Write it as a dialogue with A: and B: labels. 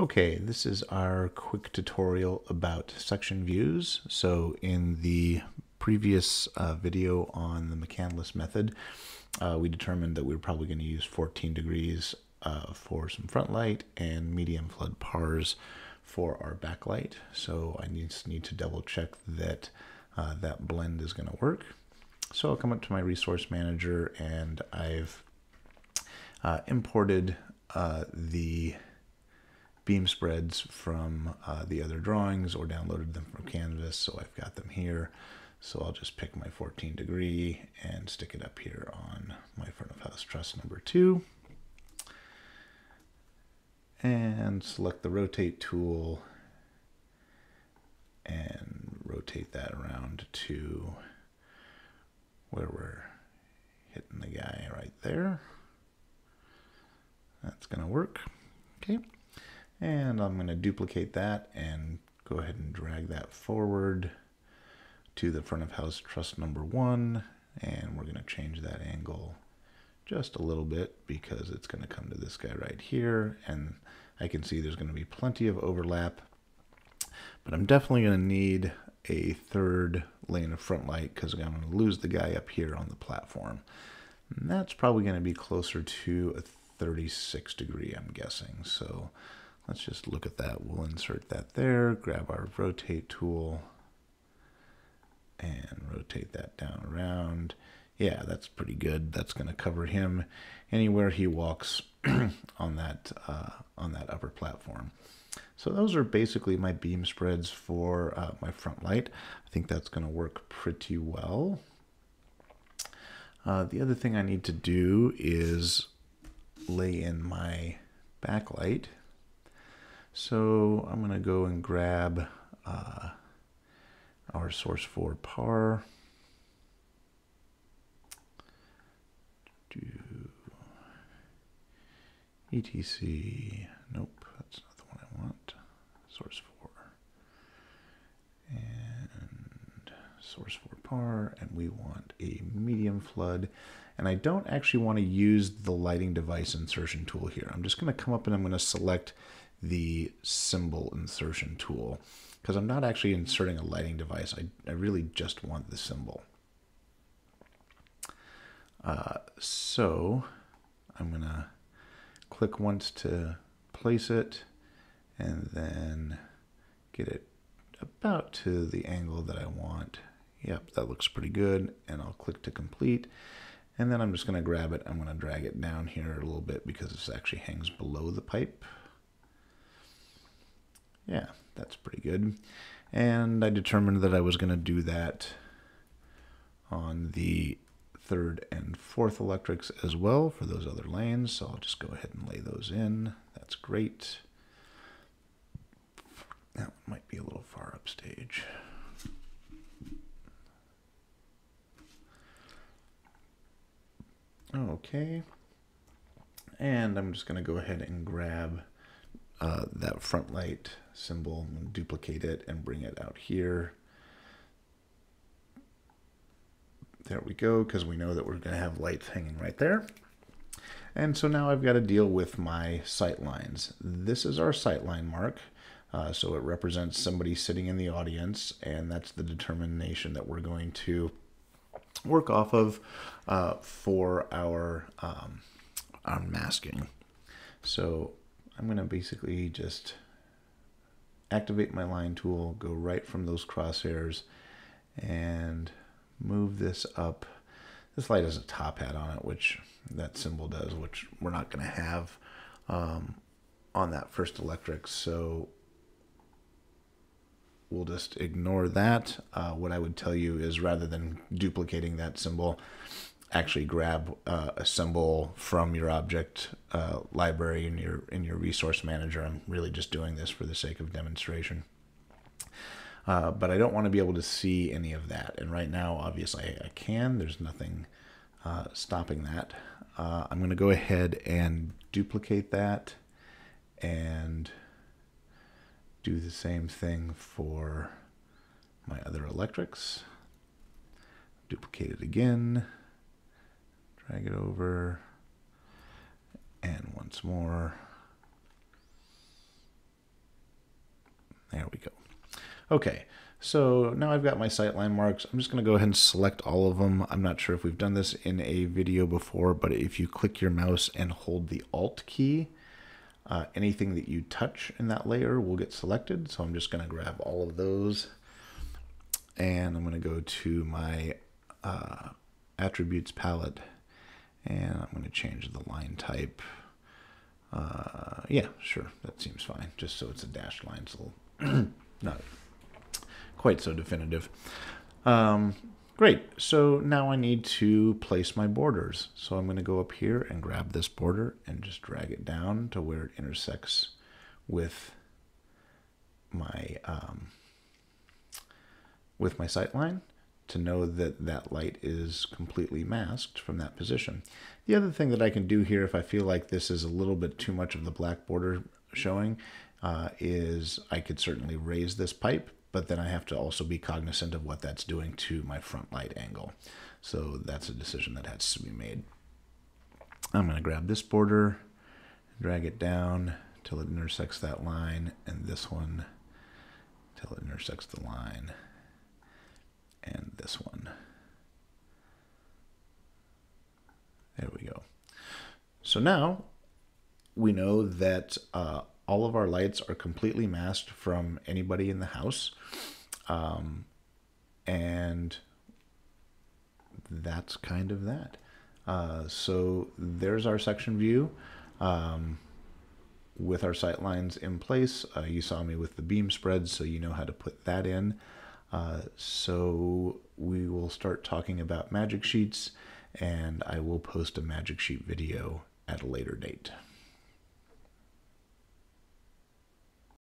A: Okay, this is our quick tutorial about section views. So in the previous video on the McCandless method, we determined that we were probably going to use 14 degrees for some front light and medium flood pars for our backlight. So I just need to double check that that blend is going to work. So I'll come up to my resource manager and I've imported the beam spreads from the other drawings or downloaded them from Canvas, so I've got them here. So I'll just pick my 14 degree and stick it up here on my front of house truss number 2. And select the rotate tool and rotate that around to where we're hitting the guy right there. That's going to work. Okay. And I'm going to duplicate that and go ahead and drag that forward to the front of house truss number 1. And we're going to change that angle just a little bit because it's going to come to this guy right here. And I can see there's going to be plenty of overlap. But I'm definitely going to need a third lane of front light because I'm going to lose the guy up here on the platform. And that's probably going to be closer to a 36 degree, I'm guessing. So let's just look at that. We'll insert that there, grab our rotate tool, and rotate that down around. Yeah, that's pretty good. That's going to cover him anywhere he walks on that upper platform. So those are basically my beam spreads for my front light. I think that's going to work pretty well. The other thing I need to do is lay in my backlight. So I'm going to go and grab our source 4 par. Do ETC, nope, that's not the one I want. Source 4. And source 4 par, and we want a medium flood. And I don't actually want to use the lighting device insertion tool here. I'm just going to come up and I'm going to select the symbol insertion tool because I'm not actually inserting a lighting device. I really just want the symbol. So I'm going to click once to place it and then get it about to the angle that I want. Yep, that looks pretty good. And I'll click to complete. And then I'm just going to grab it. I'm going to drag it down here a little bit because this actually hangs below the pipe. Yeah, that's pretty good. And I determined that I was going to do that on the 3rd and 4th electrics as well for those other lanes. So I'll just go ahead and lay those in. That's great. That might be a little far upstage. Okay. And I'm just going to go ahead and grab that front light symbol and duplicate it and bring it out here. There we go, because we know that we're going to have lights hanging right there. And so now I've got to deal with my sight lines. This is our sight line mark. So it represents somebody sitting in the audience, and that's the determination that we're going to work off of for our masking. So I'm going to basically just activate my line tool, go right from those crosshairs, and move this up. This light has a top hat on it, which that symbol does, which we're not going to have on that first electric. So we'll just ignore that. What I would tell you is rather than duplicating that symbol, actually grab a symbol from your object library in your resource manager. I'm really just doing this for the sake of demonstration. But I don't want to be able to see any of that. And right now, obviously, I can. There's nothing stopping that. I'm going to go ahead and duplicate that and do the same thing for my other electrics. Duplicate it again. Drag it over. And once more. Okay, so now I've got my sightline marks. I'm just going to go ahead and select all of them. I'm not sure if we've done this in a video before, but if you click your mouse and hold the Alt key, anything that you touch in that layer will get selected. So I'm just going to grab all of those, and I'm going to go to my attributes palette, and I'm going to change the line type. Yeah, sure, that seems fine, just so it's a dashed line, so not quite so definitive. Great, so now I need to place my borders. So I'm going to go up here and grab this border and just drag it down to where it intersects with my sight line, to know that that light is completely masked from that position. The other thing that I can do here, if I feel like this is a little bit too much of the black border showing, is I could certainly raise this pipe, but then I have to also be cognizant of what that's doing to my front light angle. So that's a decision that has to be made. I'm going to grab this border, drag it down till it intersects that line, and this one till it intersects the line, and this one. There we go. So now we know that all of our lights are completely masked from anybody in the house. And that's kind of that. So there's our section view with our sight lines in place. You saw me with the beam spread, so you know how to put that in. So we will start talking about magic sheets, and I will post a magic sheet video at a later date.